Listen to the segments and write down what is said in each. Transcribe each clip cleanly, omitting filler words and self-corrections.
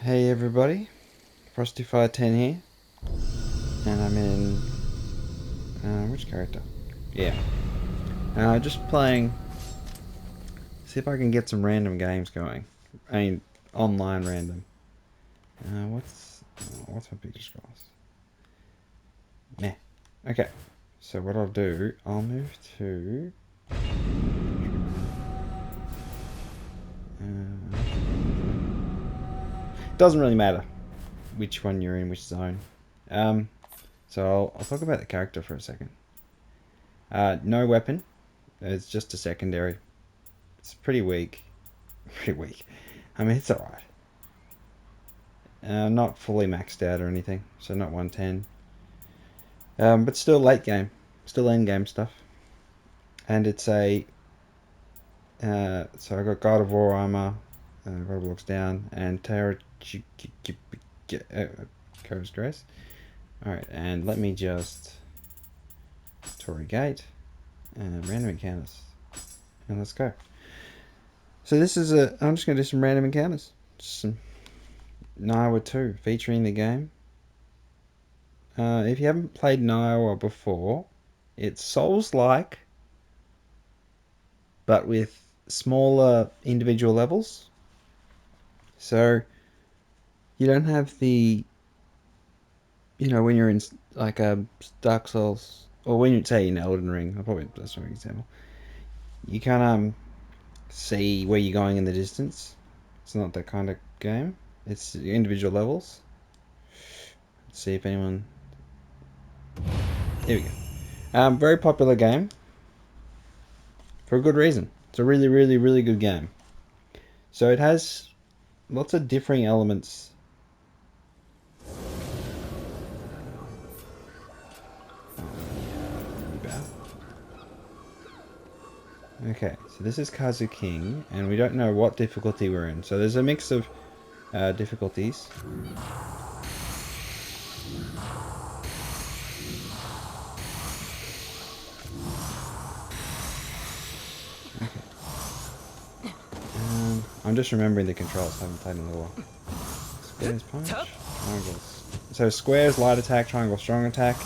Hey everybody, Frosty510 here, and I'm in, which character? Yeah, just playing, see if I can get some random games going. I mean, online random. What's my picture scrolls? Meh. Okay, so what I'll do, I'll move to, doesn't really matter which one you're in, which zone. So I'll talk about the character for a second. No weapon, it's just a secondary. It's pretty weak. Pretty weak. I mean, it's alright. Not fully maxed out or anything, so not 110. But still late game. Still end game stuff. And it's a... so I got God of War armor, God looks down, and Terra... Cora's Grace. Alright, and let me just... Tory Gate. Random encounters. And let's go. So this is a... I'm just going to do some random encounters. Just some Nioh 2 featuring the game. If you haven't played Nioh before, it's Souls-like, but with smaller individual levels. So you don't have the, when you're in like a Dark Souls, or when you say in Elden Ring, that's an example. You can't see where you're going in the distance. It's not that kind of game. It's individual levels. Let's see if anyone. Here we go. Very popular game. For a good reason. It's a really, really, really good game. So it has lots of differing elements. Okay, so this is Kazu King, and we don't know what difficulty we're in. So there's a mix of difficulties. Okay. I'm just remembering the controls. I haven't played in a little while. Squares, punch, triangles. So squares, light attack, triangle, strong attack,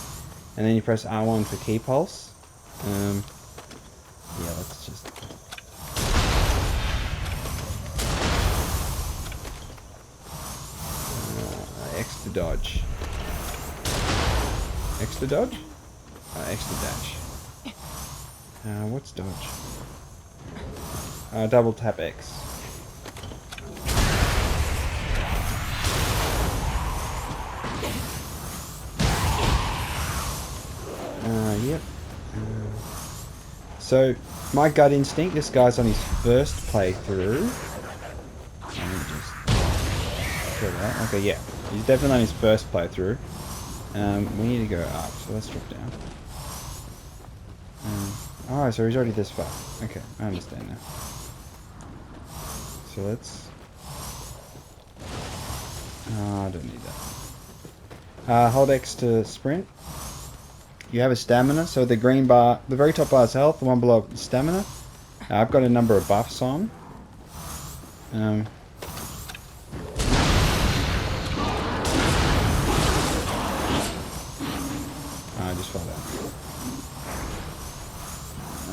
and then you press R1 for key pulse. Yeah, let's just... X to dodge. X to dodge? X to dash. What's dodge? Double tap X. Yep. So, my gut instinct, this guy's on his first playthrough. Let me just kill that. Okay, yeah. He's definitely on his first playthrough. We need to go up, so let's drop down. Alright, so he's already this far. Okay, I understand now. So let's... I don't need that. Hold X to sprint. You have a stamina, so the green bar, the very top bar is health, the one below is stamina. I've got a number of buffs on. I just fell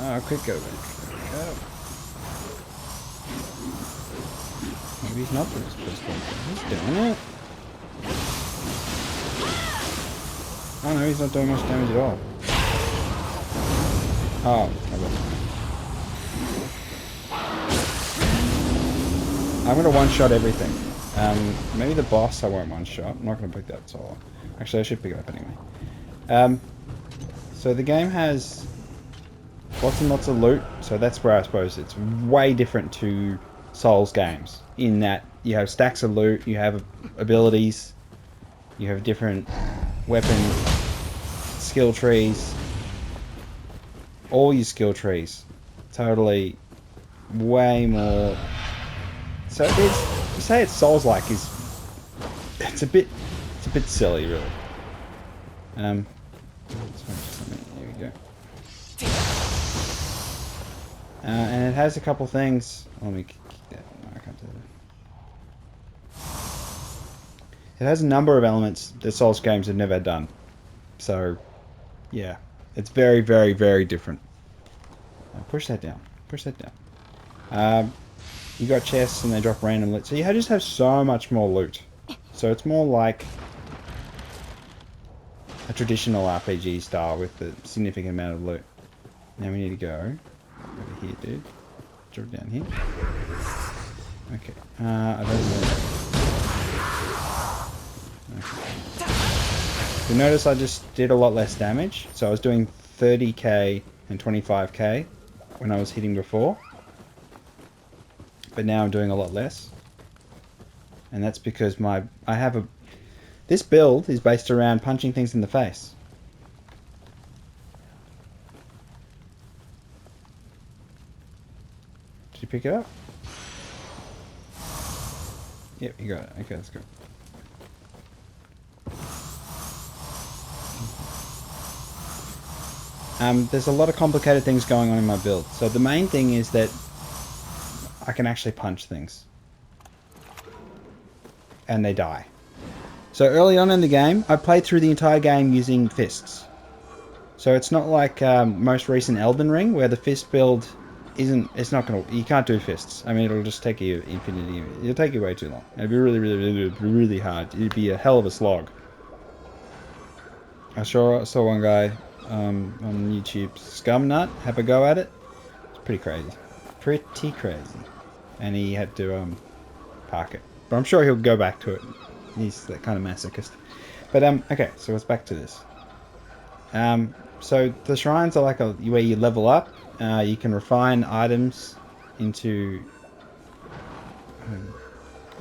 down. Quick go back. Go. Maybe he's not doing his first one. He's doing it. Oh no, he's not doing much damage at all. Oh, I'm gonna one-shot everything. Maybe the boss I won't one-shot. I'm not gonna pick that solo. Actually, I should pick it up anyway. So the game has lots and lots of loot, so that's where I suppose it's way different to Souls games, in that you have stacks of loot, you have abilities, you have different weapons, skill trees, all your skill trees, totally way more. So it's, to say it's Souls-like is, it's a bit silly, really. Here we go. And it has a couple things. Let me kick that. No, I can't do It has a number of elements that Souls games have never done. So, yeah. It's very, very, very different. Now push that down. Push that down. You got chests and they drop random loot. So you just have so much more loot. So it's more like a traditional RPG style with a significant amount of loot. Now we need to go over here, dude. Drop down here. Okay. I don't know. Okay. You notice I just did a lot less damage. So I was doing 30k and 25k when I was hitting before. But now I'm doing a lot less. And that's because this build is based around punching things in the face. Did you pick it up? Yep, you got it. Okay, let's go. There's a lot of complicated things going on in my build. So the main thing is that I can actually punch things. And they die. So early on in the game, I played through the entire game using fists. So it's not like most recent Elden Ring, where the fist build you can't do fists. I mean, it'll just take you infinity. It'll take you way too long. It'll be really, really, really, really hard. It'd be a hell of a slog. I saw one guy on YouTube, Scumnut, have a go at it. It's pretty crazy. Pretty crazy. And he had to park it. But I'm sure he'll go back to it. He's that kind of masochist. But okay, so let's back to this. So the shrines are like where you level up. You can refine items into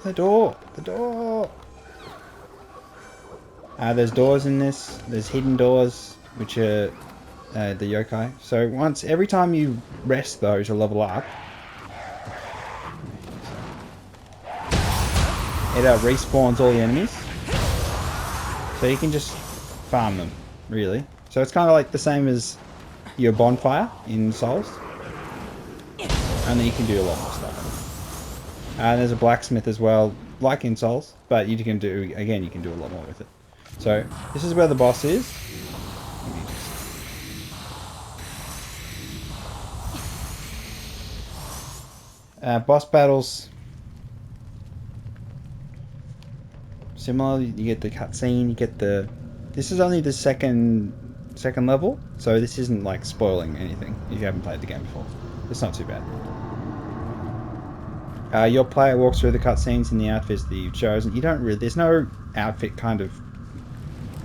the door. There's doors in this. There's hidden doors, which are the yokai. So every time you rest those or level up, it respawns all the enemies. So you can just farm them, really. So it's kind of like the same as your bonfire in Souls. And then you can do a lot more stuff. And there's a blacksmith as well, like in Souls. But you can do a lot more with it. So this is where the boss is. Boss battles. Similarly, you get the cutscene, you get the... This is only the second level, so this isn't like spoiling anything if you haven't played the game before. It's not too bad. Your player walks through the cutscenes in the outfits that you've chosen. There's no outfit kind of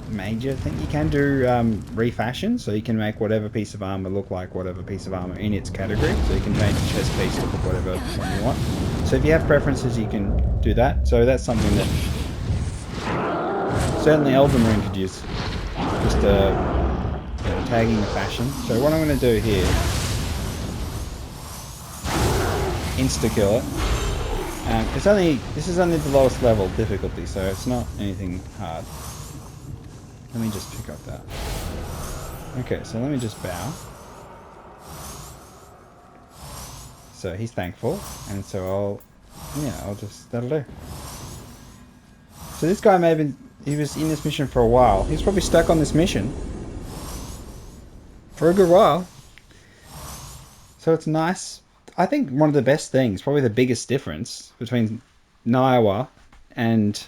major thing. You can do refashion, so you can make whatever piece of armor look like whatever piece of armor in its category. So you can change the chest piece to look whatever one you want. So if you have preferences, you can do that. So that's something that certainly Elden Ring could use. Just tagging the fashion. So what I'm going to do here, insta kill it. This is only the lowest level difficulty, so it's not anything hard. Let me just pick up that. Okay, so let me just bow. So he's thankful, and so that'll do. So this guy he was in this mission for a while. He's probably stuck on this mission for a good while. So it's nice. I think one of the best things, probably the biggest difference between Nioh and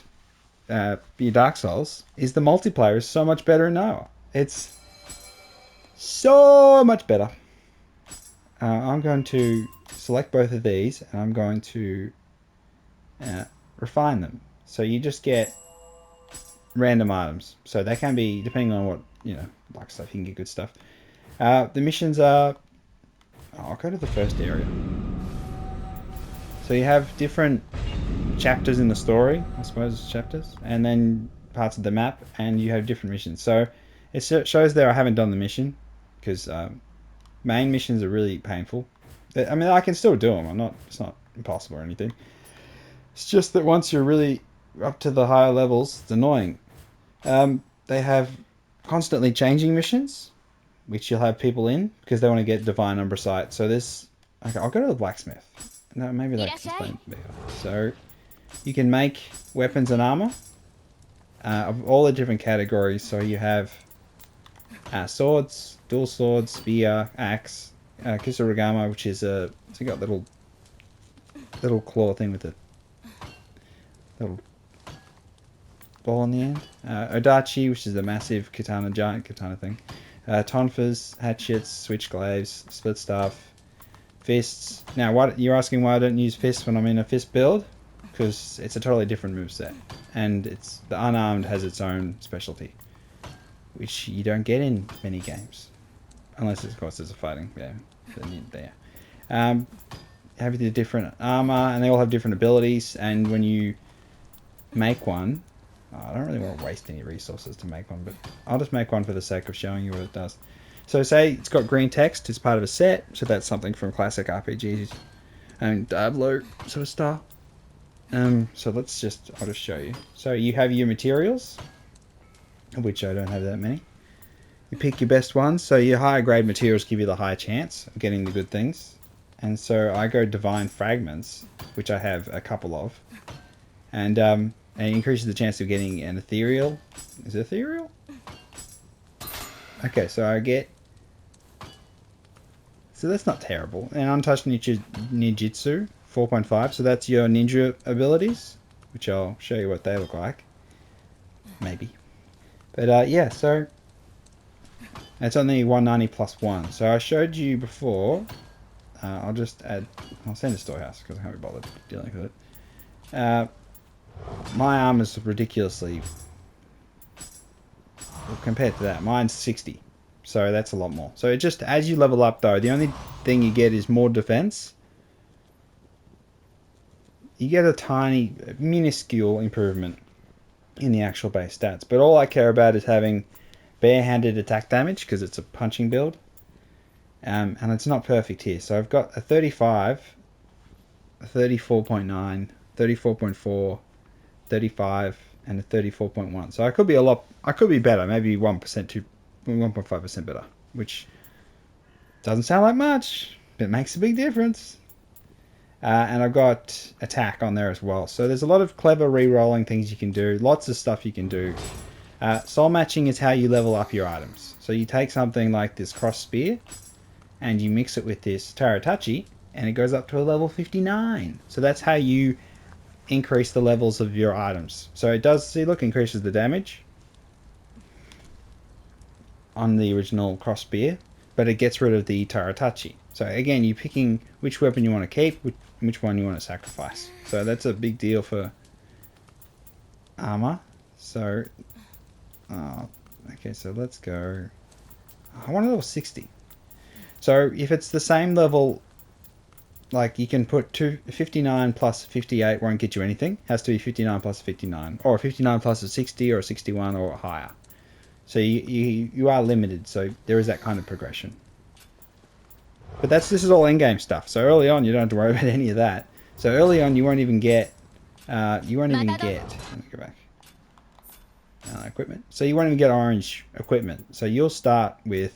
your Dark Souls, is the multiplayer is so much better in Nioh. It's so much better. I'm going to select both of these and I'm going to refine them. So you just get random items. So they can be, depending on what, like stuff, you can get good stuff. The missions are... I'll go to the first area. So you have different chapters in the story, I suppose it's chapters, and then parts of the map, and you have different missions. So it shows there I haven't done the mission, because main missions are really painful. I mean, I can still do them. It's not impossible or anything. It's just that once you're really up to the higher levels, it's annoying. They have constantly changing missions, which you'll have people in because they want to get divine umbrasight. So this, okay, I'll go to the blacksmith. No, maybe that can explain better. So you can make weapons and armor. of all the different categories. So you have swords, dual swords, spear, axe, Kisurigama, which is so you got little claw thing with a little ball in the end. Odachi, which is the massive katana, giant katana thing. Tonfas, hatchets, switchglaives, split staff, fists. Now, what you're asking why I don't use fists when I'm in a fist build? Because it's a totally different moveset. And the Unarmed has its own specialty, which you don't get in many games. Unless, of course, there's a fighting game. There. Have the different armor, and they all have different abilities. And when you make one, I don't really want to waste any resources to make one, but I'll just make one for the sake of showing you what it does. So say it's got green text, it's part of a set, so that's something from classic RPGs and Diablo sort of style. So I'll just show you. So you have your materials, of which I don't have that many. You pick your best ones, so your higher grade materials give you the higher chance of getting the good things. And so I go Divine Fragments, which I have a couple of. And it increases the chance of getting an ethereal. Is it ethereal? Okay, so I get... So that's not terrible. And Untouched Ninjutsu, 4.5. So that's your ninja abilities, which I'll show you what they look like. Maybe. But yeah, so... It's only 190 plus 1. So I showed you before... I'll just add... I'll send a storehouse because I can't be bothered dealing with it. My arm is ridiculously... Well, compared to that, mine's 60. So that's a lot more. So it just, as you level up though, the only thing you get is more defense. You get a tiny, minuscule improvement in the actual base stats. But all I care about is having barehanded attack damage, because it's a punching build. And it's not perfect here. So I've got a 35, a 34.9, 34.4, 35, and a 34.1. So I could be better, maybe 1.5% better, which doesn't sound like much, but it makes a big difference. And I've got attack on there as well. So there's a lot of clever re-rolling things you can do, lots of stuff you can do. Soul matching is how you level up your items. So you take something like this cross spear, and you mix it with this Taratachi, and it goes up to a level 59. So that's how you increase the levels of your items. So it does, see, look, increases the damage on the original cross spear, but it gets rid of the Taratachi. So again, you're picking which weapon you want to keep, which one you want to sacrifice. So that's a big deal for armor. So, okay, so let's go. I want a level 60. So if it's the same level, like you can put 59 plus 58 won't get you anything. It has to be 59 plus 59, or 59 plus a 60 or a 61 or higher. So you are limited. So there is that kind of progression. But this is all in-game stuff. So early on, you don't have to worry about any of that. So early on, you won't even get. Let me go back. Equipment. So you won't even get orange equipment. So you'll start with.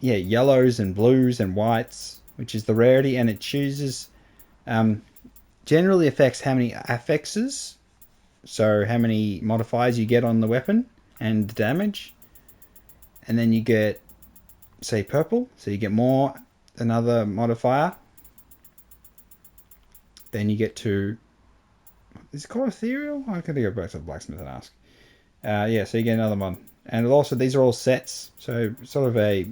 Yellows and blues and whites, which is the rarity, and it chooses. Generally affects how many affixes, so how many modifiers you get on the weapon and damage, and then you get, say, purple, so you get more, another modifier. Then you get to, is it called ethereal? I'm going to go back to the blacksmith and ask. So you get another one. And also, these are all sets, so sort of a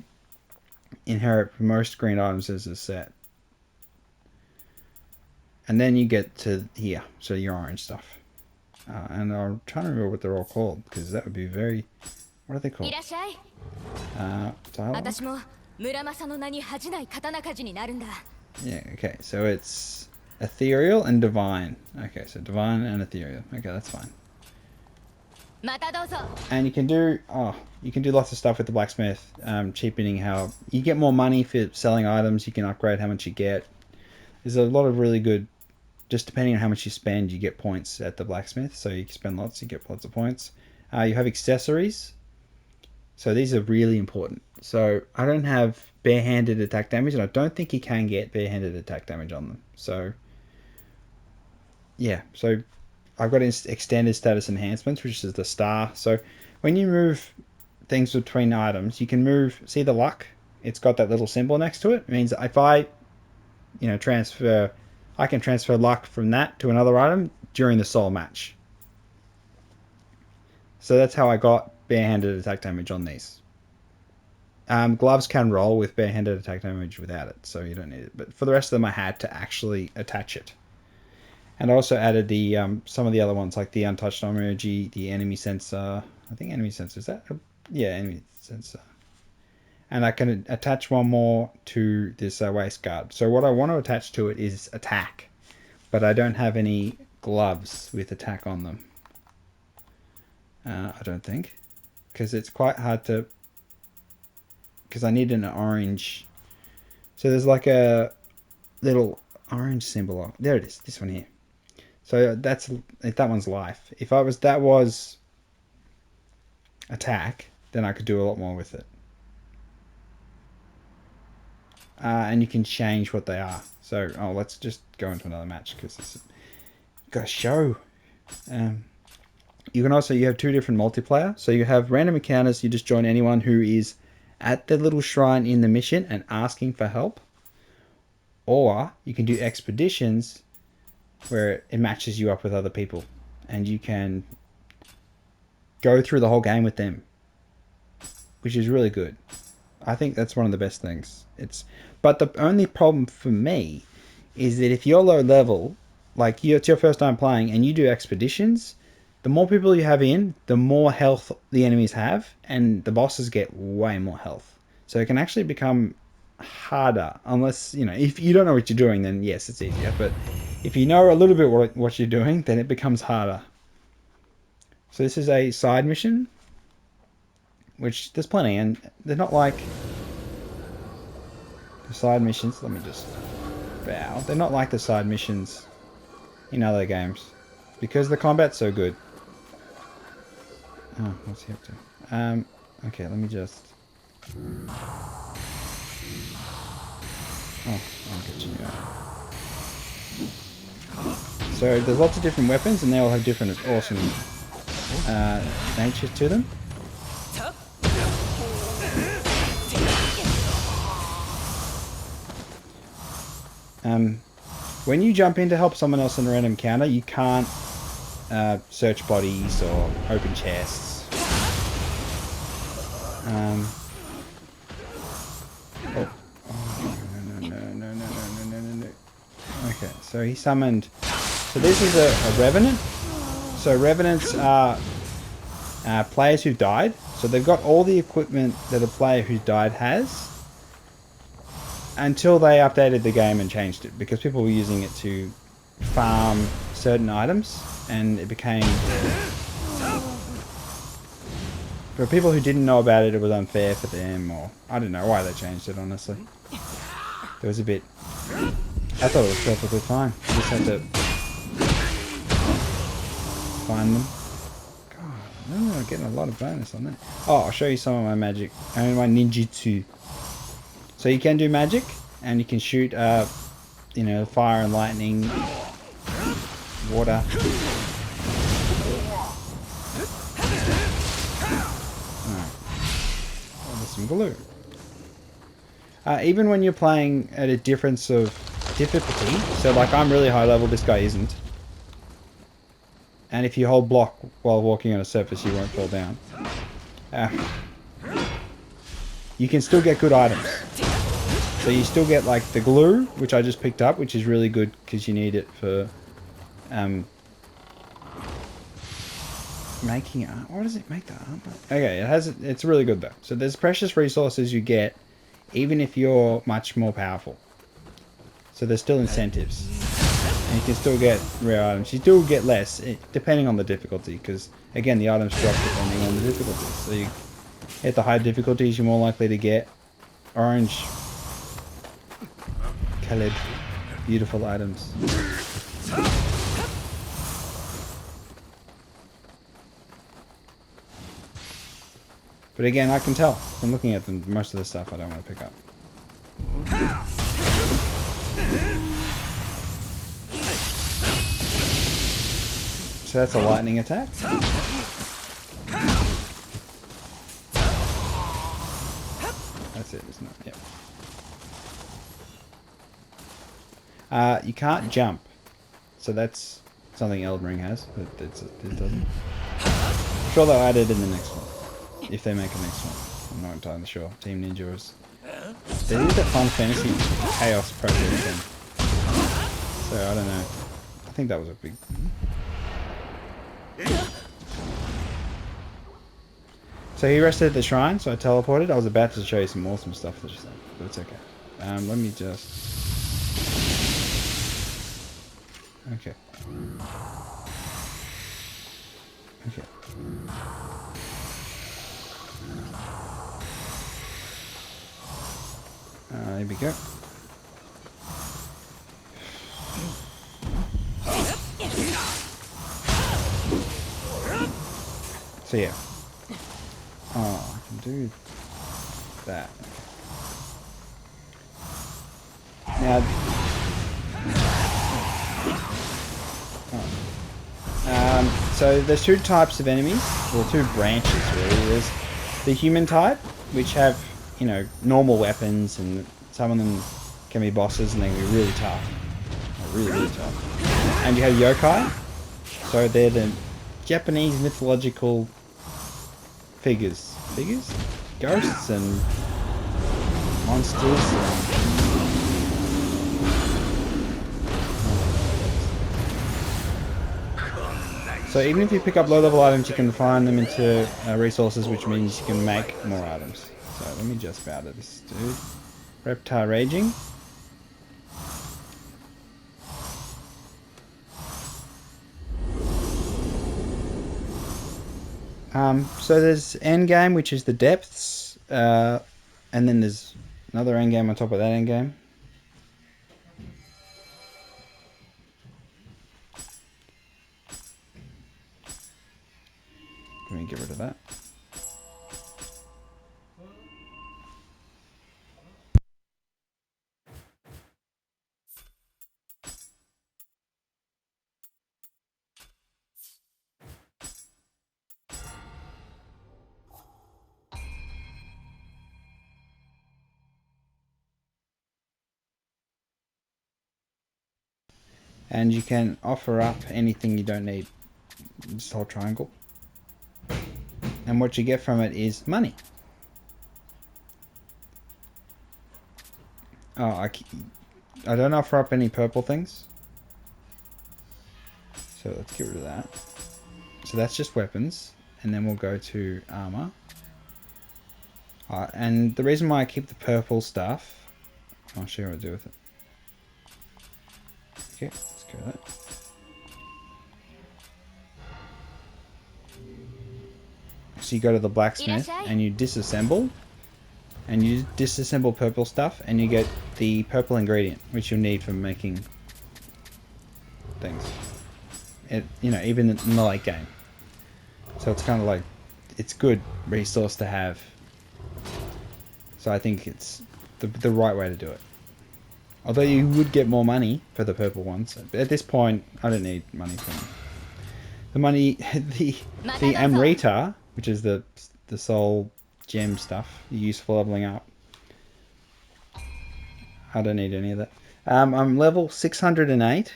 inherit for most green items as a set. And then you get to here, so your orange stuff. And I'm trying to remember what they're all called, because that would be very... What are they called? Yeah, okay, so it's ethereal and divine. Okay, so divine and ethereal. Okay, that's fine. And you can do lots of stuff with the blacksmith, cheapening how you get more money for selling items. You can upgrade how much you get. There's a lot of really good, just depending on how much you spend, you get points at the blacksmith. So you can spend lots, you get lots of points. You have accessories. So these are really important. So I don't have barehanded attack damage, and I don't think you can get barehanded attack damage on them. So yeah, so I've got extended status enhancements, which is the star. So when you move things between items, you can move. See the luck? It's got that little symbol next to it. It means if I, transfer, I can transfer luck from that to another item during the soul match. So that's how I got barehanded attack damage on these. Gloves can roll with barehanded attack damage without it, so you don't need it. But for the rest of them, I had to actually attach it. And I also added the some of the other ones, like the untouched emoji, the enemy sensor. I think enemy sensor is that? Yeah, enemy sensor. And I can attach one more to this waist guard. So what I want to attach to it is attack, but I don't have any gloves with attack on them. I don't think, because it's quite hard to. Because I need an orange. So there's like a little orange symbol. There it is. This one here. So that one's life. If that was attack, then I could do a lot more with it. And you can change what they are. So let's just go into another match because it's got a show. You have two different multiplayer. So you have random encounters. You just join anyone who is at the little shrine in the mission and asking for help. Or you can do expeditions where it matches you up with other people and you can go through the whole game with them, which is really good. I think that's one of the best things. But the only problem for me is that if you're low level, like it's your first time playing and you do expeditions, the more people you have in, the more health the enemies have, and the bosses get way more health. So it can actually become harder, unless, if you don't know what you're doing, then yes, it's easier. But if you know a little bit what you're doing, then it becomes harder. So this is a side mission, which there's plenty, and they're not like the side missions. Let me just bow. They're not like the side missions in other games because the combat's so good. Oh, what's he up to? Okay, let me just. Oh, I'll get you. So there's lots of different weapons, and they all have different awesome natures to them. When you jump in to help someone else in a random encounter, you can't search bodies or open chests. No. Okay, so he summoned. So this is a revenant. So revenants are players who died. So they've got all the equipment that a player who died has, until they updated the game and changed it, because people were using it to farm certain items, and it became... For people who didn't know about it, it was unfair for them, or I don't know why they changed it, honestly. It was a bit... I thought it was perfectly fine. You just had to find them. God, I'm getting a lot of bonus on that. Oh, I'll show you some of my magic. I mean, my ninjutsu. So you can do magic, and you can shoot, fire and lightning, water. Oh, there's some glue. Even when you're playing at a difference of difficulty, so like I'm really high level, this guy isn't. And if you hold block while walking on a surface, you won't fall down. You can still get good items. So you still get like the glue, which I just picked up, which is really good because you need it for making art. What does it make that armor? Okay, it's really good though. So there's precious resources you get even if you're much more powerful. So there's still incentives. And you can still get rare items. You still get less depending on the difficulty, because again the items drop depending on the difficulty. So you hit the high difficulties, you're more likely to get orange colored beautiful items. But again, I can tell from looking at them, most of the stuff I don't want to pick up. So that's a lightning attack. That's it, isn't it? Yeah. You can't jump. So that's something Elden Ring has, but it doesn't. I'm sure they'll add it in the next one. If they make a next one. I'm not entirely sure. Team Ninja is... They did the Fun Fantasy Chaos project again. So I don't know. I think that was a big... So he rested at the shrine, so I teleported. I was about to show you some awesome stuff just then, but it's okay. Let me just... Okay. Okay. There we go. So yeah. Oh, I can do that. Now, so there's two types of enemies, or two branches really. There's the human type, which have, you know, normal weapons, and some of them can be bosses and they can be really tough. Like really tough. And you have yokai, so they're the Japanese mythological figures? Ghosts and monsters and... So even if you pick up low-level items, you can refine them into resources, which means you can make more items. So let me just bow to this dude. Reptar Raging. So there's endgame, which is the depths, and then there's another endgame on top of that endgame. Let me get rid of that. And you can offer up anything you don't need. This whole triangle. And what you get from it is money. Oh, I don't offer up any purple things. So let's get rid of that. So that's just weapons. And then we'll go to armor. And the reason why I keep the purple stuff, I'll show you what I do with it. Okay, let's go with that. So you go to the blacksmith and you disassemble. And you disassemble purple stuff and you get the purple ingredient, which you'll need for making things. You know, even in the late game. So it's kind of like, it's good resource to have. So I think it's the right way to do it. Although you would get more money for the purple ones. But at this point, I don't need money from them. The money, the Amrita, which is the soul gem stuff you use for leveling up. I don't need any of that. I'm level 608,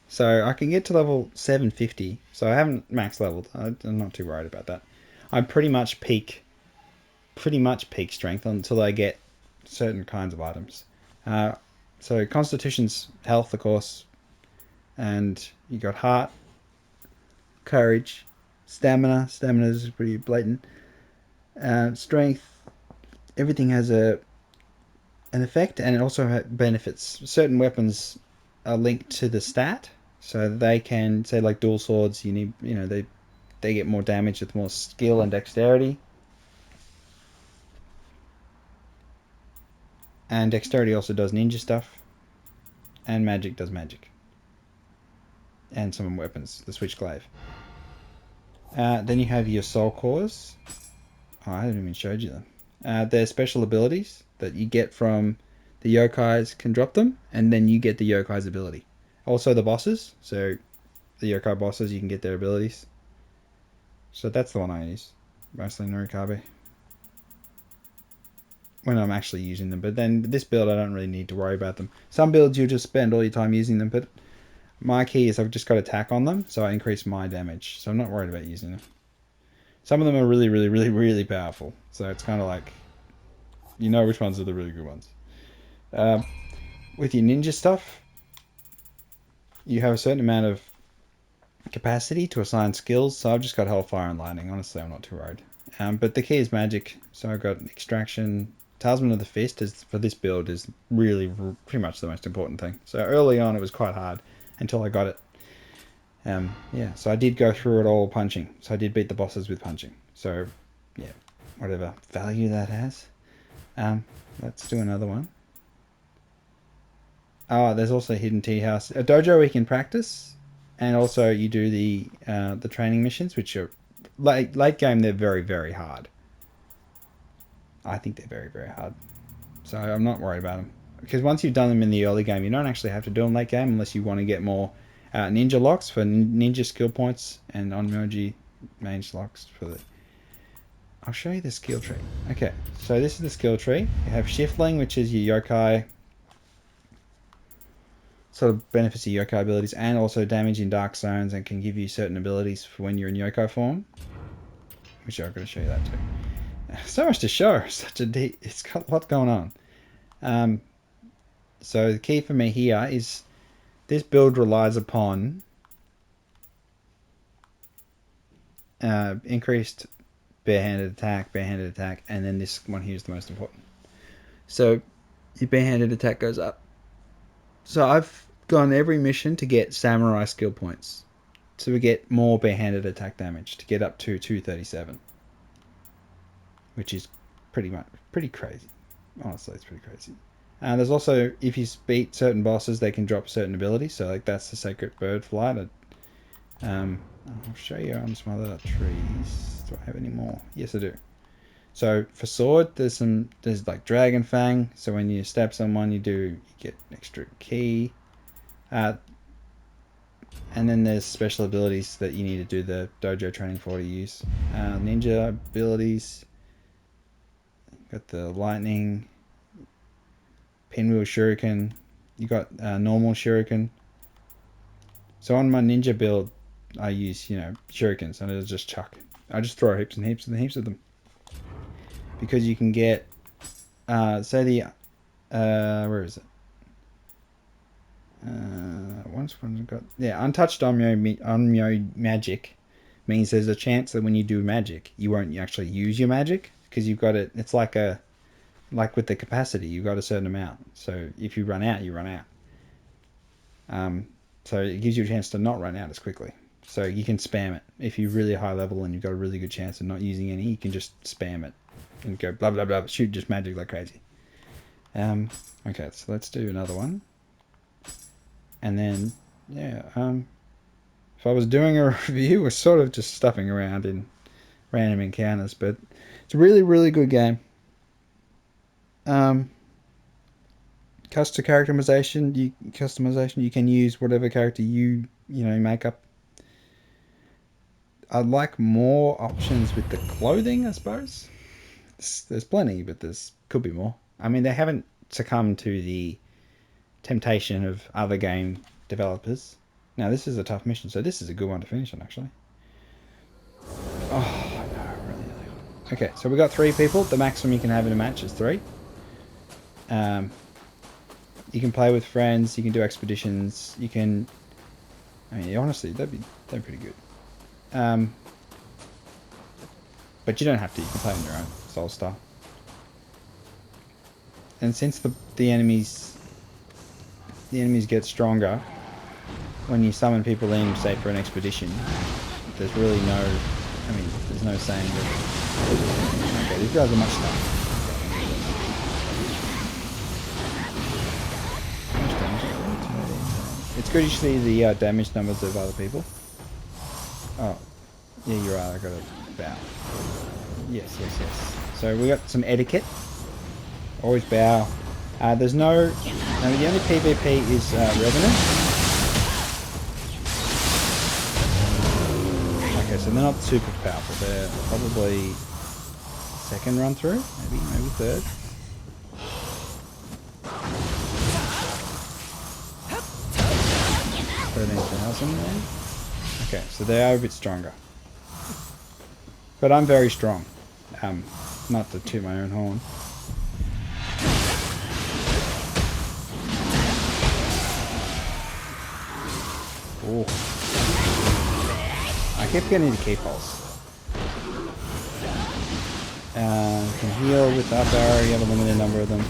so I can get to level 750. So I haven't max leveled. I'm not too worried about that. I'm pretty much peak strength until I get certain kinds of items. So Constitution's health, of course, and you got heart, courage, stamina. Stamina is pretty blatant. Strength. Everything has an effect, and it also benefits. Certain weapons are linked to the stat, so they can say like dual swords. You need, you know, they get more damage with more skill and dexterity. And dexterity also does ninja stuff. And magic does magic. And some weapons, the Switchglaive. Then you have your soul cores. Oh, I haven't even showed you them. They're special abilities that you get from the yokais, can drop them, and then you get the yokai's ability. Also the bosses, so the yokai bosses, you can get their abilities. So that's the one I use. Mostly Nurikabe. When I'm actually using them. But then this build, I don't really need to worry about them. Some builds, you just spend all your time using them. But my key is I've just got attack on them. So I increase my damage. So I'm not worried about using them. Some of them are really, really, really, really powerful. So it's kind of like, you know which ones are the really good ones. With your ninja stuff, you have a certain amount of capacity to assign skills. So I've just got Hellfire and Lightning. Honestly, I'm not too worried. But the key is magic. So I've got Extraction. Talisman of the Fist is for this build is really pretty much the most important thing. So early on it was quite hard until I got it. Yeah, so I did go through it all punching. So I did beat the bosses with punching. So yeah, whatever value that has. Let's do another one. Oh, there's also Hidden Tea House, a dojo where you can practice, and also you do the training missions, which are late game. They're very, very hard. I think they're very, very hard. So I'm not worried about them. Because once you've done them in the early game, you don't actually have to do them late game unless you want to get more ninja locks for ninja skill points and onmoji mage locks for the... I'll show you the skill tree. Okay, so this is the skill tree. You have Shiftling, which is your yokai. Sort of benefits your yokai abilities and also damage in dark zones and can give you certain abilities for when you're in yokai form. Which I'm going to show you that too. So much to show. It's got a lot going on. So the key for me here is this build relies upon increased barehanded attack, and then this one here is the most important. So your barehanded attack goes up. So I've gone every mission to get samurai skill points. So we get more barehanded attack damage to get up to 237. Which is pretty crazy. Honestly, it's pretty crazy. There's also, if you beat certain bosses, they can drop certain abilities. So like that's the Sacred Bird Flight. I'll show you on some other trees. Do I have any more? Yes, I do. So for sword, there's like Dragon Fang. So when you stab someone, you get extra key. And then there's special abilities that you need to do the dojo training for to use. Ninja abilities. Got the lightning, pinwheel shuriken. You got normal shuriken. So on my ninja build, I use shurikens, and I just chuck. I just throw heaps and heaps and heaps of them because you can get say the where is it? Once got untouched Onmyo magic means there's a chance that when you do magic, you won't actually use your magic. Because you've got it, it's like with the capacity, you've got a certain amount. So if you run out, you run out. So it gives you a chance to not run out as quickly. So you can spam it. If you're really high level and you've got a really good chance of not using any, you can just spam it and go blah blah blah, shoot just magic like crazy. Okay, so let's do another one. And then if I was doing a review, we're sort of just stuffing around in random encounters, but it's a really, really good game. Customization, you can use whatever character you make up. I'd like more options with the clothing, I suppose. There's plenty, but there's could be more. I mean, they haven't succumbed to the temptation of other game developers. Now, this is a tough mission, so this is a good one to finish on, actually. Oh, no, really. Okay, so we got 3 people. The maximum you can have in a match is 3. You can play with friends. You can do expeditions. You can... I mean, honestly, that'd be pretty good. But you don't have to. You can play on your own, soul style. And since the enemies get stronger when you summon people in, say for an expedition, there's really no... I mean, there's no saying that... Okay, these guys are much tougher. It's good you see the damage numbers of other people. Oh, yeah, you're right. I got a bow. Yes. So we got some etiquette. Always bow. There's no... the only PvP is Revenant. so they're not super powerful. They're probably second run through, maybe third. Okay, so they are a bit stronger. But I'm very strong. Not to toot my own horn. Ooh. I kept getting into key pulse. You can heal with up arrow, you have a limited number of them.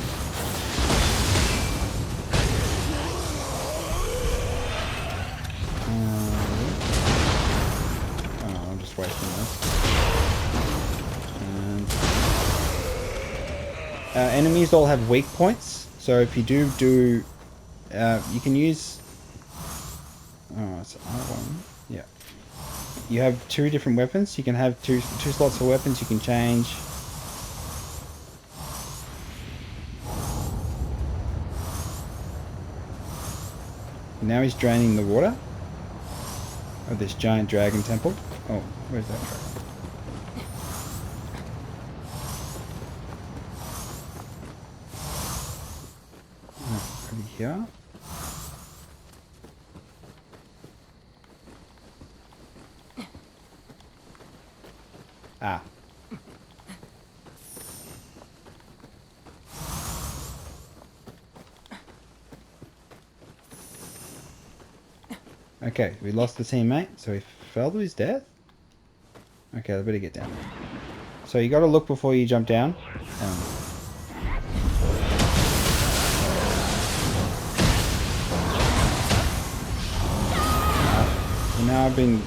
Oh, I'm just wasting this. Enemies all have weak points, so if you do, you can use... Oh, it's R1. Yeah. You have 2 different weapons. You can have two slots for weapons. You can change. Now he's draining the water of this giant dragon temple. Oh, where's that dragon? Oh, over here. Ah. Okay, we lost the teammate, so he fell to his death? Okay, I better get down. So you gotta look before you jump down. So now I've been...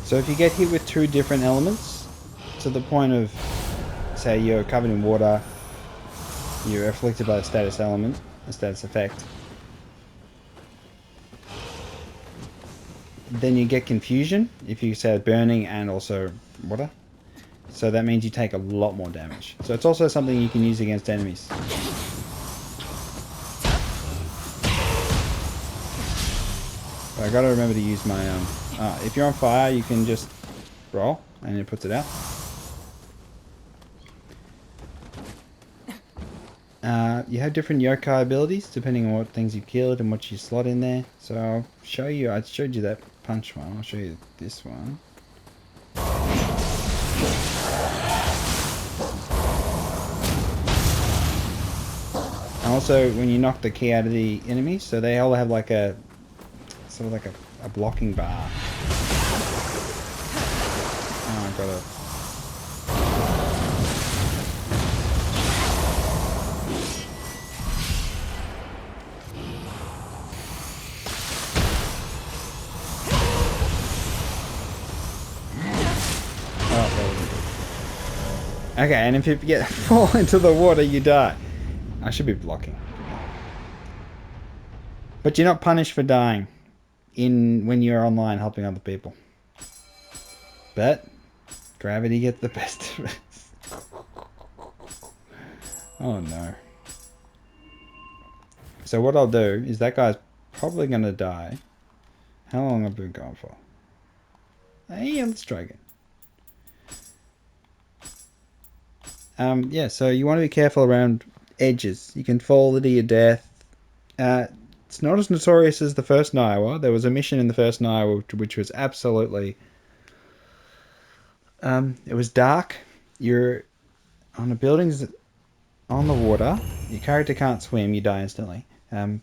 So if you get hit with 2 different elements, to the point of, say you're covered in water, you're afflicted by a status element, a status effect, then you get confusion if you say burning and also water. So that means you take a lot more damage. So it's also something you can use against enemies. But I gotta remember to use my if you're on fire, you can just roll and it puts it out. You have different yokai abilities depending on what things you killed and what you slot in there. So I'll show you. I showed you that punch one. I'll show you this one. And also, when you knock the key out of the enemy, so they all have like a sort of like a blocking bar. Oh, I got it. Okay, and if you fall into the water, you die. I should be blocking. But you're not punished for dying when you're online helping other people. But gravity gets the best of us. Oh no. So what I'll do is that guy's probably going to die. How long have I been going for? Hey, let's try again. Yeah, so you want to be careful around edges. You can fall to your death. It's not as notorious as the first Nioh. There was a mission in the first Nioh which was absolutely... it was dark. You're on the buildings on the water. Your character can't swim. You die instantly. And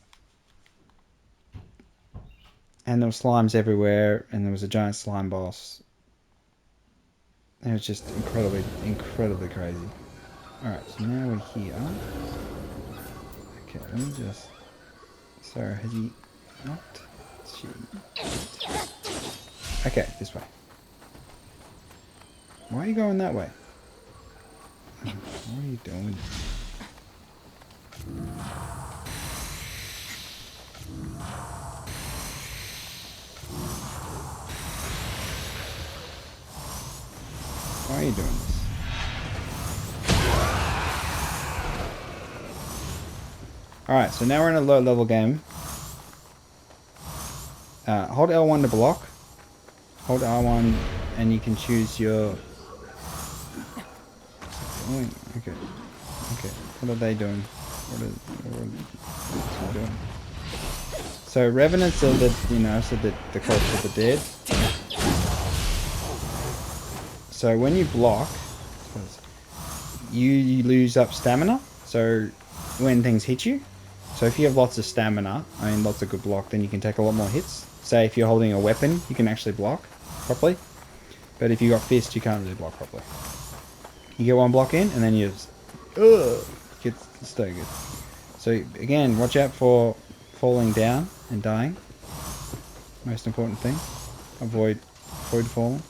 there were slimes everywhere. And there was a giant slime boss. It was just incredibly, incredibly crazy. Alright, so now we're here. Okay, let me just... So, has he... What? Okay, this way. Why are you going that way? What are you doing? Why are you doing this? Alright, so now we're in a low level game. Hold L1 to block. Hold R1 and you can choose your... Okay. Okay. What are they doing? What are they doing? So Revenants are the, you know, so the corpse of the dead. So when you block, you lose up stamina. So when things hit you. So if you have lots of stamina, I mean lots of good block, then you can take a lot more hits. Say if you're holding a weapon, you can actually block properly. But if you got fist, you can't really block properly. You get one block in, and then you just... It's so good. So again, watch out for falling down and dying. Most important thing. Avoid falling.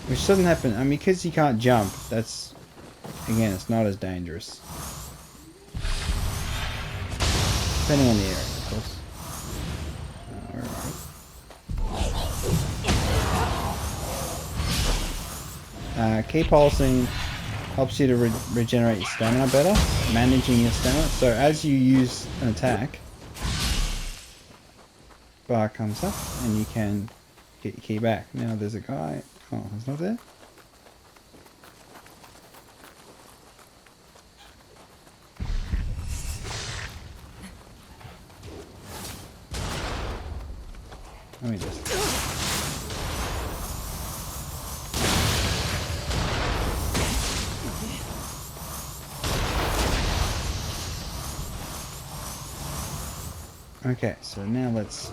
Which doesn't happen, I mean, because you can't jump, that's, again, it's not as dangerous. Depending on the area, of course. Key pulsing helps you to regenerate your stamina better, managing your stamina. So as you use an attack, bar comes up and you can get your key back. Now there's a guy. Oh, he's not there? Let me just... Okay, so now let's...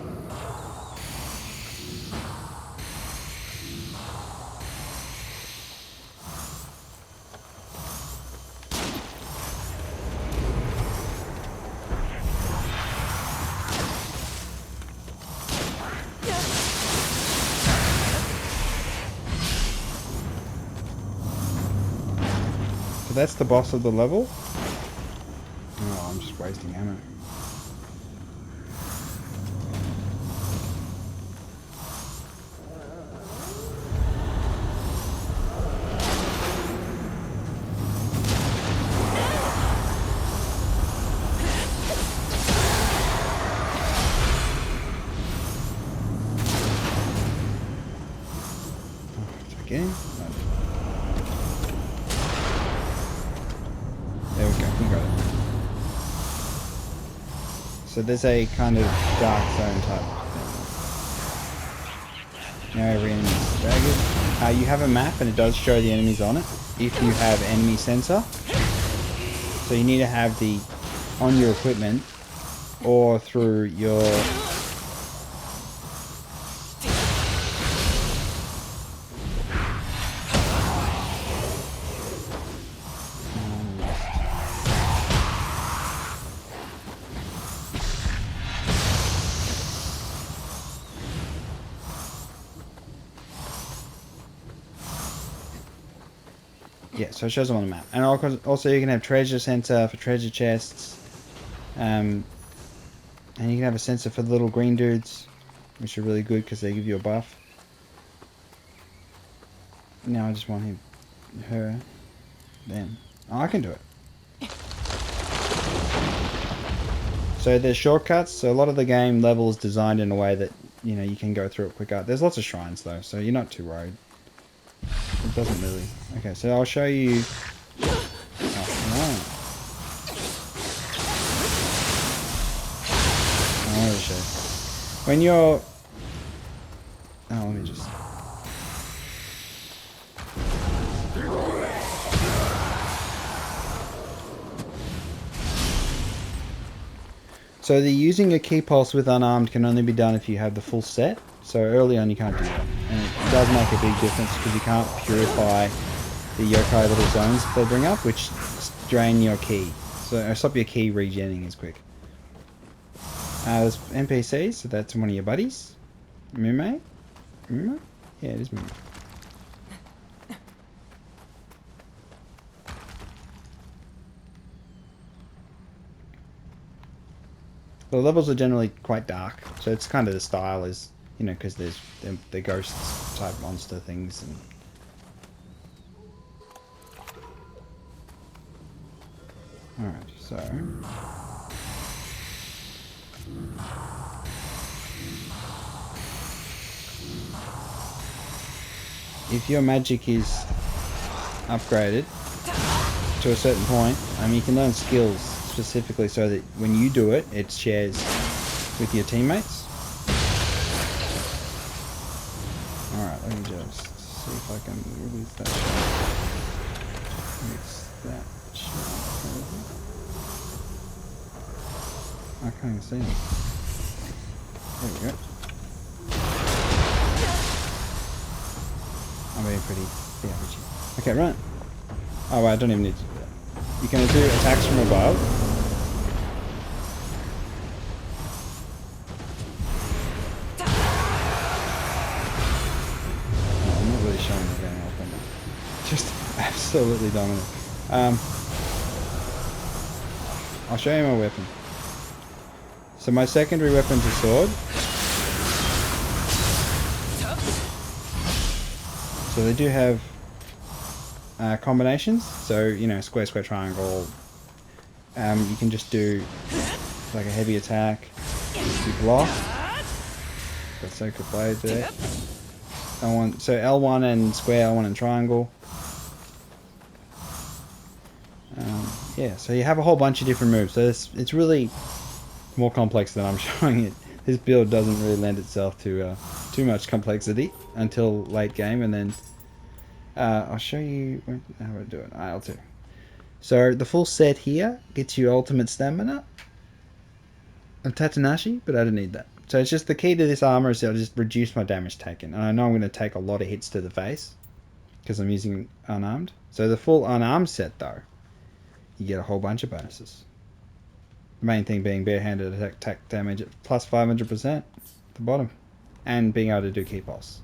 So that's the boss of the level. Oh, I'm just wasting ammo. Again? No. There we go, we got it. So there's a kind of dark zone type thing. Now every enemy is staggered. You have a map and it does show the enemies on it if you have enemy sensor. So you need to have the on your equipment or through your... Yeah, so it shows them on the map. And also you can have treasure sensor for treasure chests. And you can have a sensor for the little green dudes, which are really good because they give you a buff. Now I just want him, her, them. Oh, I can do it. So there's shortcuts. So a lot of the game level is designed in a way that, you know, you can go through it quicker. There's lots of shrines though, so you're not too worried. It doesn't really. Okay, so I'll show you. Oh, no. I want to show you. When you're... Oh, let me just... So the using a key pulse with unarmed can only be done if you have the full set. So early on you can't do that. And it does make a big difference because you can't purify the yokai little zones they bring up, which drain your key. So stop your key regenning as quick. There's NPCs, so that's one of your buddies. Mume? Mume? Yeah, it is Mume. The levels are generally quite dark, so it's kind of the style is, you know, because there's the ghosts type monster things and. Alright, so. If your magic is upgraded to a certain point, you can learn skills specifically so that when you do it, it shares with your teammates. Alright, let me just see if I can release that shot. Release that shot. I can't even see him. There we go. I'm being pretty averagey. Okay, right. Oh, wait, I don't even need to do that. You can do attacks from above. Oh, I'm not really showing the game off, am I? Just absolutely dominant. I'll show you my weapon. So my secondary weapon's a sword. So they do have combinations. So, you know, square, square, triangle. You can just do like a heavy attack. You block. Got Sacred Blade there. So L1 and square, L1 and triangle. Yeah, so you have a whole bunch of different moves. So it's really more complex than I'm showing it. This build doesn't really lend itself to too much complexity until late game, and then I'll show you how to do it. L2. So the full set here gets you ultimate stamina and Tatanashi, but I don't need that. So it's just the key to this armor is I'll just reduce my damage taken. And I know I'm going to take a lot of hits to the face because I'm using Unarmed. So the full Unarmed set though, you get a whole bunch of bonuses. The main thing being barehanded attack damage at plus 500% at the bottom. And being able to do key pulse.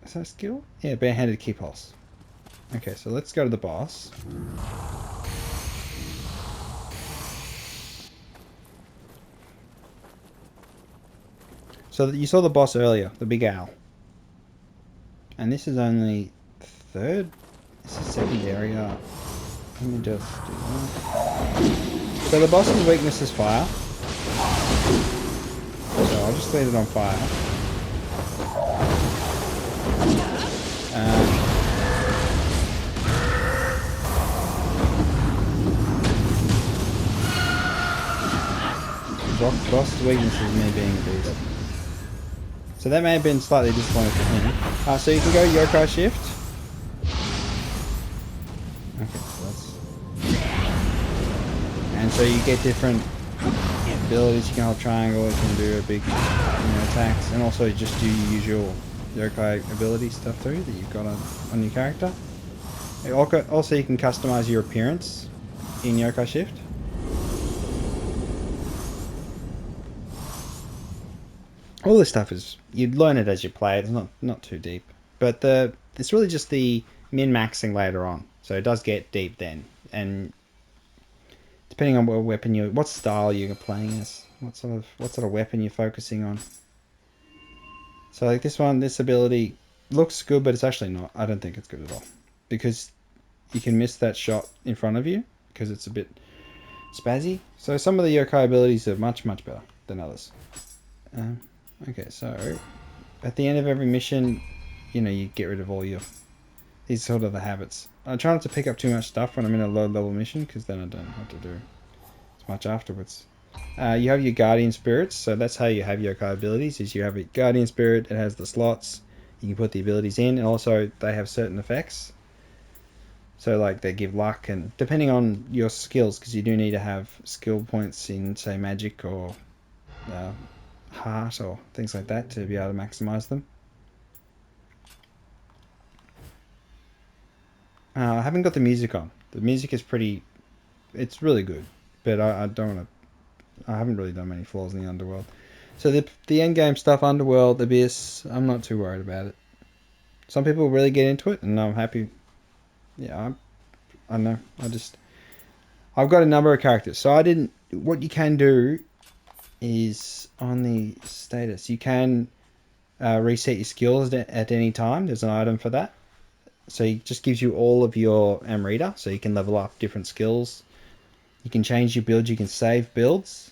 Is that a skill? Yeah, barehanded key pulse. Okay, so let's go to the boss. So you saw the boss earlier, the big owl. And this is only third? This is second area. Let me just do that. So the boss's weakness is fire. So I'll just leave it on fire. Boss's weakness is me being a beast. So that may have been slightly disappointing for him. So you can go yokai shift. Okay, so that's... And so you get different abilities. You can hold triangle, you can do a big attacks, and also just do your usual yokai ability stuff too that you've got on your character. Also you can customize your appearance in yokai shift. All this stuff is, you'd learn it as you play. It's not too deep, but it's really just the min-maxing later on. So it does get deep then, and depending on what weapon what style you're playing as, what sort of weapon you're focusing on. So like this ability looks good, but it's actually not. I don't think it's good at all because you can miss that shot in front of you because it's a bit spazzy. So some of the yokai abilities are much better than others. Okay, so at the end of every mission, you get rid of all these sort of the habits. I try not to pick up too much stuff when I'm in a low level mission because then I don't have to do as much afterwards. You have your guardian spirits, so that's how you have yokai abilities. Is you have a guardian spirit, it has the slots, you can put the abilities in, and also they have certain effects. So like they give luck, and depending on your skills, because you do need to have skill points in say magic or heart or things like that to be able to maximize them. I haven't got the music on. The music is it's really good, but I don't want to. I haven't really done many floors in the Underworld. So the end game stuff, Underworld, Abyss, I'm not too worried about it. Some people really get into it, and I'm happy. Yeah, I don't know. I've got a number of characters, so I didn't what you can do is on the status, you can reset your skills at any time. There's an item for that. So it just gives you all of your Amrita, so you can level up different skills. You can change your build, you can save builds.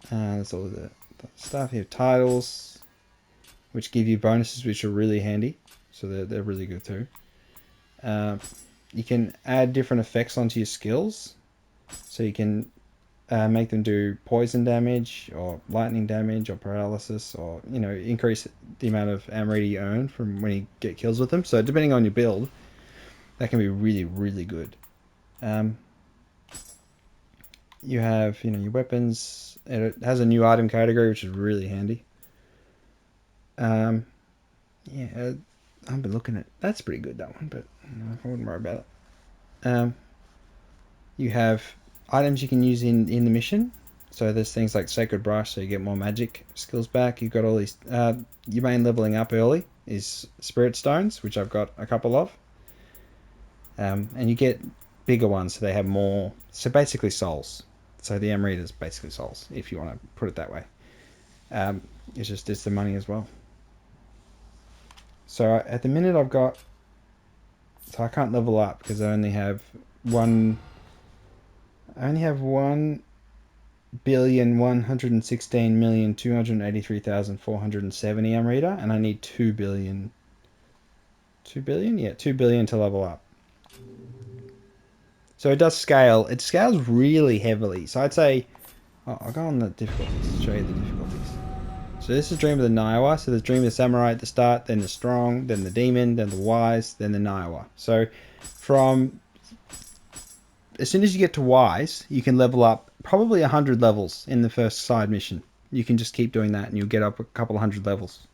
That's all the stuff here. Titles, which give you bonuses, which are really handy. So they're really good too. You can add different effects onto your skills. So you can make them do poison damage or lightning damage or paralysis, or increase the amount of Amrita you earn from when you get kills with them. So depending on your build, that can be really, really good. You have your weapons. It has a new item category, which is really handy. Yeah, I've been looking at that's pretty good, that one, but I wouldn't worry about it. You have items you can use in the mission. So there's things like Sacred Brush, so you get more magic skills back. You've got all these. Your main leveling up early is Spirit Stones, which I've got a couple of. And you get bigger ones, so they have more. So basically souls. So the Amrita is basically souls, if you want to put it that way. It's the money as well. So at the minute I've got. So I can't level up because I only have one. I only have 1,116,283,470 Amrita, and I need 2 billion. 2 billion? Yeah, 2 billion to level up. So it does scale. It scales really heavily. So I'd say, I'll go on the difficulties to show you the difficulties. So this is Dream of the Nioh. So there's Dream of the Samurai at the start, then the Strong, then the Demon, then the Wise, then the Nioh. So from as soon as you get to Wise, you can level up probably 100 levels in the first side mission. You can just keep doing that and you'll get up a couple of hundred levels.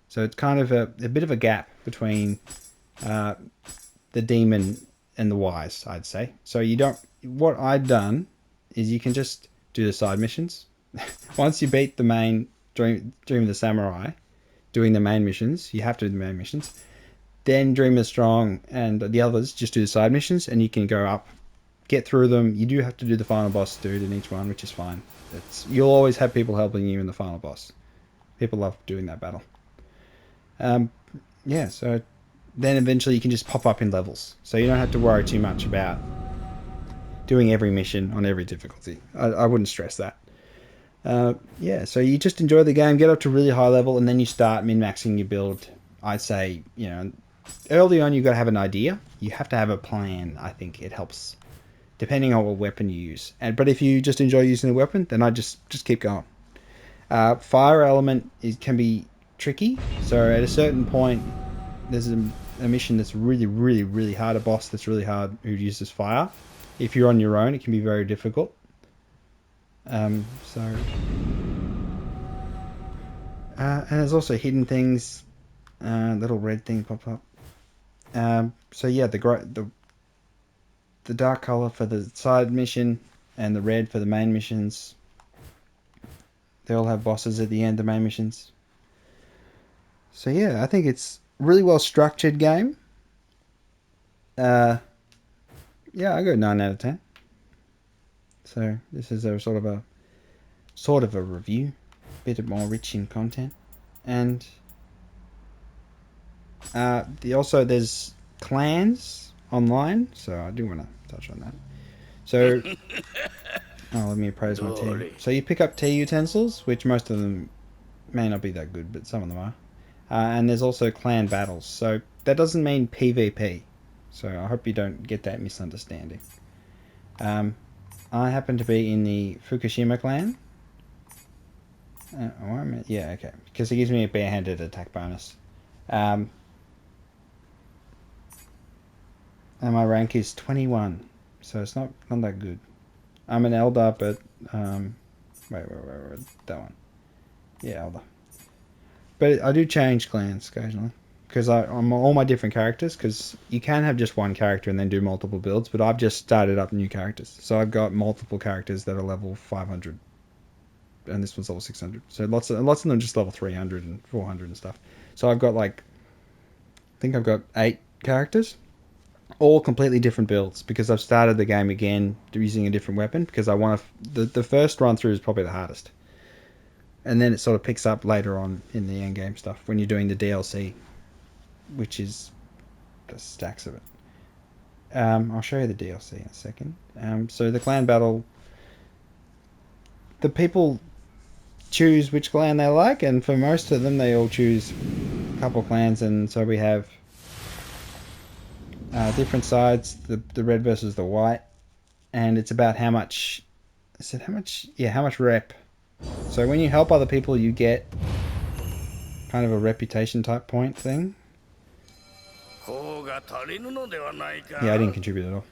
So it's kind of a bit of a gap between the Demon and the Wise, I'd say. So you don't. What I've done is you can just do the side missions. Once you beat the main Dream of the Samurai, doing the main missions, you have to do the main missions. Then Dream of the Strong and the others just do the side missions, and you can go up, get through them. You do have to do the final boss dude in each one, which is fine. You'll always have people helping you in the final boss. People love doing that battle. Yeah, so then eventually you can just pop up in levels. So you don't have to worry too much about doing every mission on every difficulty. I wouldn't stress that. Yeah, so you just enjoy the game, get up to really high level, and then you start min-maxing your build. I'd say, early on you've got to have an idea. You have to have a plan. I think it helps, depending on what weapon you use. But if you just enjoy using the weapon, then I just keep going. Fire element can be tricky. So at a certain point, there's a mission that's really, really, really hard. A boss that's really hard who uses fire. If you're on your own, it can be very difficult. And there's also hidden things. Little red thing pop up. So yeah, the dark color for the side mission and the red for the main missions. They all have bosses at the end of the main missions. So yeah, I think it's a really well structured game. Yeah, I go 9 out of 10. So this is a sort of a review, a bit more rich in content, and there's clans online, so I do want to touch on that. So let me appraise my team. So you pick up tea utensils, which most of them may not be that good, but some of them are. And there's also clan battles. So that doesn't mean PvP. So I hope you don't get that misunderstanding. I happen to be in the Fukushima clan. Yeah, okay. Because it gives me a barehanded attack bonus. And my rank is 21. So it's not that good. I'm an Elder, but... wait. That one. Yeah, Elder. But I do change clans occasionally. Because I'm all my different characters. Because you can have just one character and then do multiple builds. But I've just started up new characters. So I've got multiple characters that are level 500. And this one's level 600. So lots of them just level 300 and 400 and stuff. So I've got I think I've got 8 characters. all completely different builds because I've started the game again using a different weapon because I want to. The first run through is probably the hardest, and then it sort of picks up later on in the end game stuff when you're doing the DLC, which is the stacks of it. I'll show you the DLC in a second. So the clan battle, the people choose which clan they like, and for most of them, they all choose a couple clans, and so we have different sides, the red versus the white, and it's about how much. I said how much? Yeah, how much rep. So when you help other people, you get kind of a reputation type point thing. Yeah, I didn't contribute at all.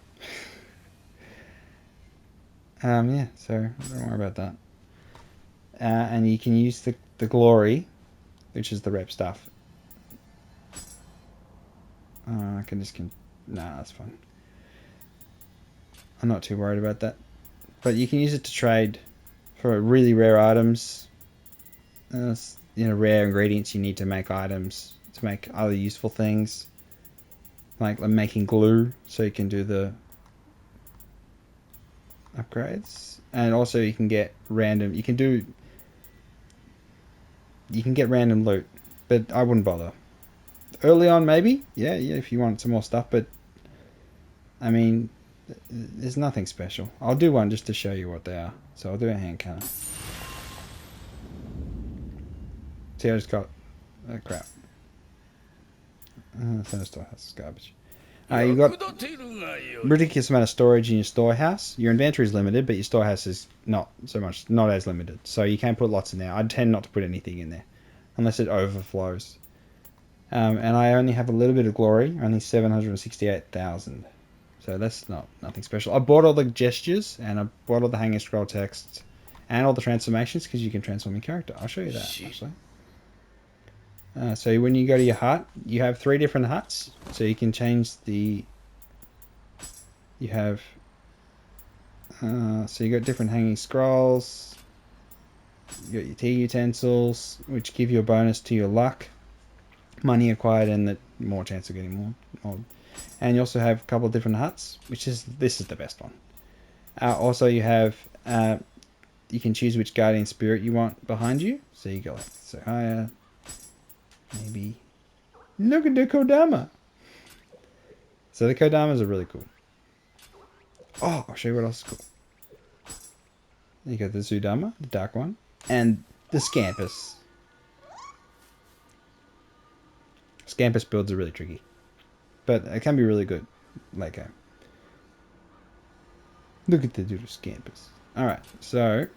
Yeah, so don't worry about that. And you can use the glory, which is the rep stuff. I can just nah, that's fine. I'm not too worried about that. But you can use it to trade for really rare items. Rare ingredients you need to make items to make other useful things, like making glue, so you can do the upgrades, and also you can get random. You can get random loot, but I wouldn't bother. Early on, maybe, yeah, if you want some more stuff, but I mean, there's nothing special. I'll do one just to show you what they are. So I'll do a hand cannon. See, I just got crap. Storehouse is garbage. You've got ridiculous amount of storage in your storehouse. Your inventory is limited, but your storehouse is not as limited. So you can put lots in there. I tend not to put anything in there unless it overflows. And I only have a little bit of glory, only 768,000. So that's nothing special. I bought all the gestures, and I bought all the hanging scroll texts, and all the transformations, because you can transform your character. I'll show you that, actually. So when you go to your hut, you have 3 different huts. So you can change the... You have... so you got different hanging scrolls. You got your tea utensils, which give you a bonus to your luck. Money acquired and the more chance of getting more. And you also have a couple of different huts, this is the best one. Also you have you can choose which guardian spirit you want behind you. So you go like so higher. Maybe look at the Kodama. So the Kodamas are really cool. Oh, I'll show you what else is cool. You got the Zudama, the dark one, and the Scampus. Scampus builds are really tricky, but it can be really good. Look at the dude Scampus. Alright, so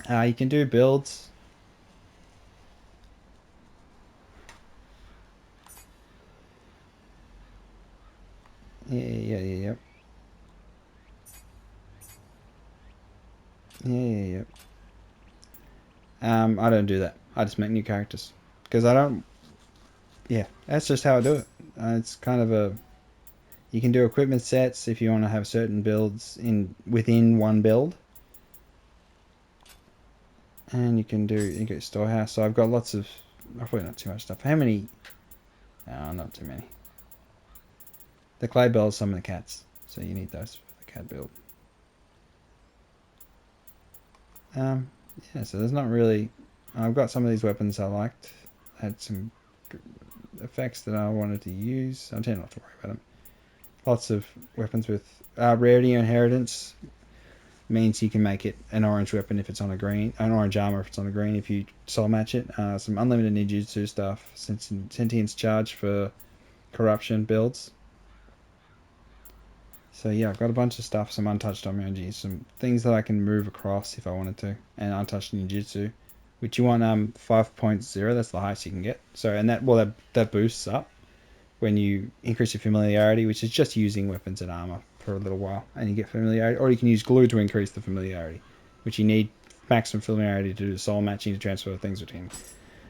you can do builds. Yeah. I don't do that. I just make new characters because I don't. Yeah, that's just how I do it. It's kind of you can do equipment sets if you want to have certain builds within one build, and you can get storehouse. So I've got lots of. Hopefully not too much stuff. How many? No, not too many. The clay bells summon the cats, so you need those for the cat build. Yeah, so there's not really... I've got some of these weapons I liked. Had some effects that I wanted to use. I tend not to worry about them. Lots of weapons with rarity inheritance. Means you can make it an orange weapon if it's on a green. An orange armor if it's on a green if you soul match it. Some unlimited ninjutsu stuff. Sentience charge for corruption builds. So yeah, I've got a bunch of stuff, some untouched Omeonji, some things that I can move across if I wanted to, and untouched ninjutsu, which you want 5.0, that's the highest you can get. So, and that boosts up when you increase your familiarity, which is just using weapons and armor for a little while, and you get familiarity, or you can use glue to increase the familiarity, which you need maximum familiarity to do soul matching to transfer things between.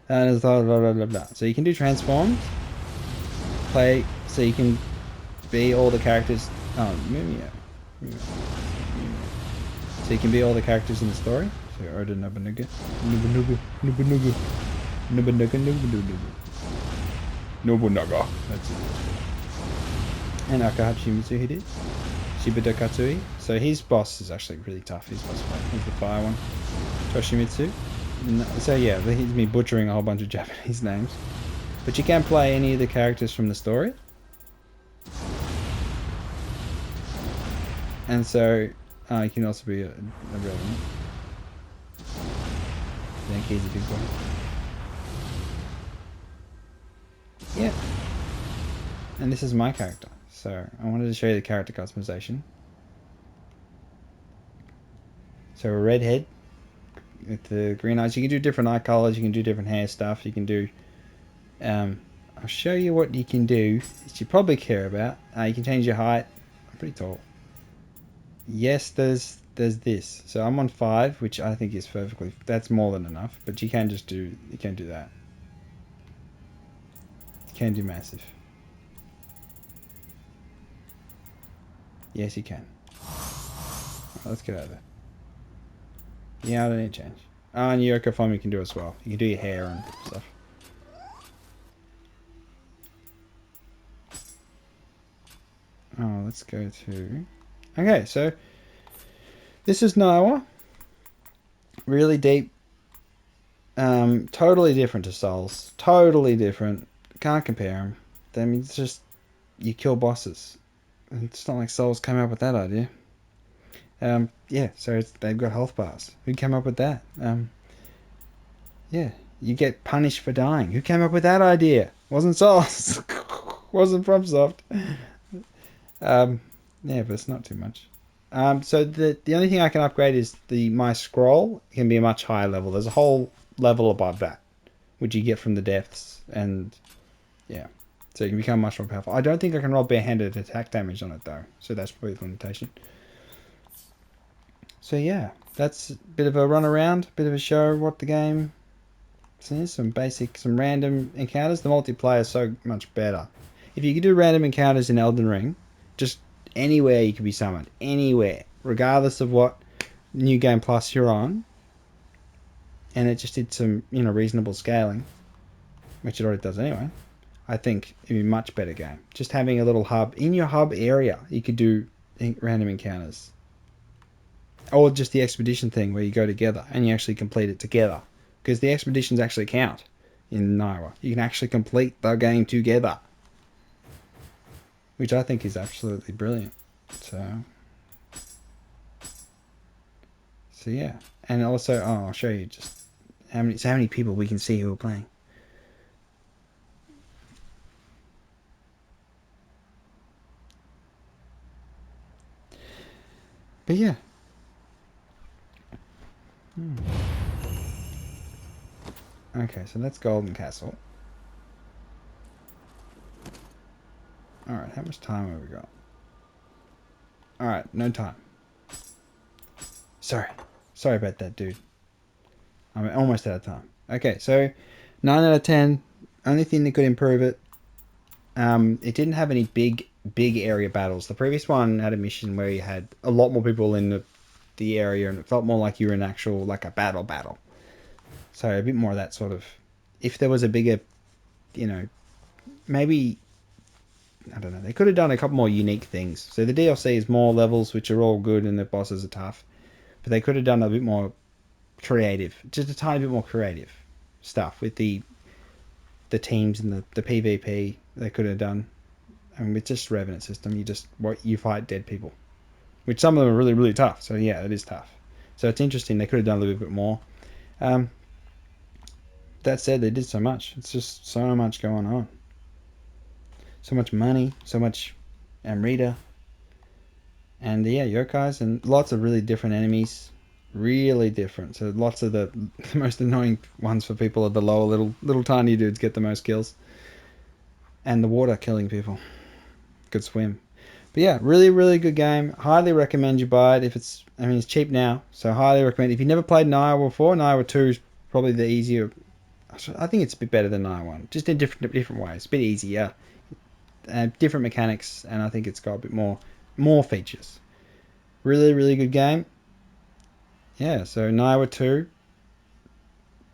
And blah, blah, blah, blah, blah. So you can do transforms, so you can be all the characters. Oh, yeah. So you can be all the characters in the story. So Oda Nobunaga. Nobunaga. That's it. And Akahachi Mitsuhide, Shibata Katsui. So his boss is actually really tough. His boss fight. He's the fire one. Toshimitsu. So yeah, he's me butchering a whole bunch of Japanese names. But you can play any of the characters from the story. And so he can also be a relevant. I think he's a big one. Yeah. And this is my character. So I wanted to show you the character customization. So a redhead with the green eyes. You can do different eye colors. You can do different hair stuff. You can do... I'll show you what you can do that you probably care about. You can change your height. I'm pretty tall. Yes, there's this. So I'm on 5, which I think is perfectly... That's more than enough. But you can just do... You can't do that. You can do massive. Yes, you can. Right, let's get out of there. Yeah, I don't need to change. And Yoko Form you can do as well. You can do your hair and stuff. Oh, let's go to... Okay, so... This is Nioh. Really deep. Totally different to Souls. Totally different. Can't compare them. I mean, it's just... You kill bosses. It's not like Souls came up with that idea. Yeah, so they've got health bars. Who came up with that? Yeah, you get punished for dying. Who came up with that idea? Wasn't Souls. Wasn't FromSoft. Yeah, but it's not too much. So the only thing I can upgrade is my scroll can be a much higher level. There's a whole level above that, which you get from the depths, and yeah, so you can become much more powerful. I don't think I can roll barehanded attack damage on it though, so that's probably the limitation. So yeah, that's a bit of a run around, bit of a show what the game is. Some random encounters. The multiplayer is so much better. If you could do random encounters in Elden Ring, just anywhere you could be summoned, anywhere, regardless of what New Game Plus you're on, and it just did some reasonable scaling, which it already does anyway. I think it'd be a much better game. Just having a little hub in your hub area, you could do random encounters. Or just the expedition thing where you go together and you actually complete it together. Because the expeditions actually count in Nioh. You can actually complete the game together. Which I think is absolutely brilliant. So yeah. And also, I'll show you just how many people we can see who are playing. But yeah. Okay, so that's Golden Castle. Alright, how much time have we got? Alright, no time. Sorry about that, dude. I'm almost out of time. Okay, so 9 out of 10. Only thing that could improve it. It didn't have any big area battles. The previous one had a mission where you had a lot more people in the area, and it felt more like you were in actual a battle. So a bit more of that sort of. If there was a bigger, maybe I don't know. They could have done a couple more unique things. So the DLC is more levels, which are all good, and the bosses are tough. But they could have done a bit more creative, just a tiny bit more creative stuff with the teams and the PvP. They could have done. I mean, with just Revenant system, you fight dead people, which some of them are really, really tough. So yeah, it is tough. So it's interesting. They could have done a little bit more. That said, they did so much. It's just so much going on. So much money, so much Amrita. And yeah, yokais and lots of really different enemies. Really different. So lots of the most annoying ones for people are the lower little tiny dudes get the most kills. And the water killing people. Could swim. But yeah, really, really good game. Highly recommend you buy it. It's cheap now, so highly recommend. If you've never played Nioh before, Nioh 2 is probably the easier. I think it's a bit better than Nioh 1, just in different ways. A bit easier, different mechanics, and I think it's got a bit more features. Really, really good game. Yeah, so Nioh 2,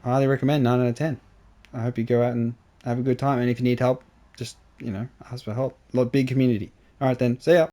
highly recommend. 9 out of 10. I hope you go out and have a good time, and if you need help, just ask for help. Big community. Alright then, see ya.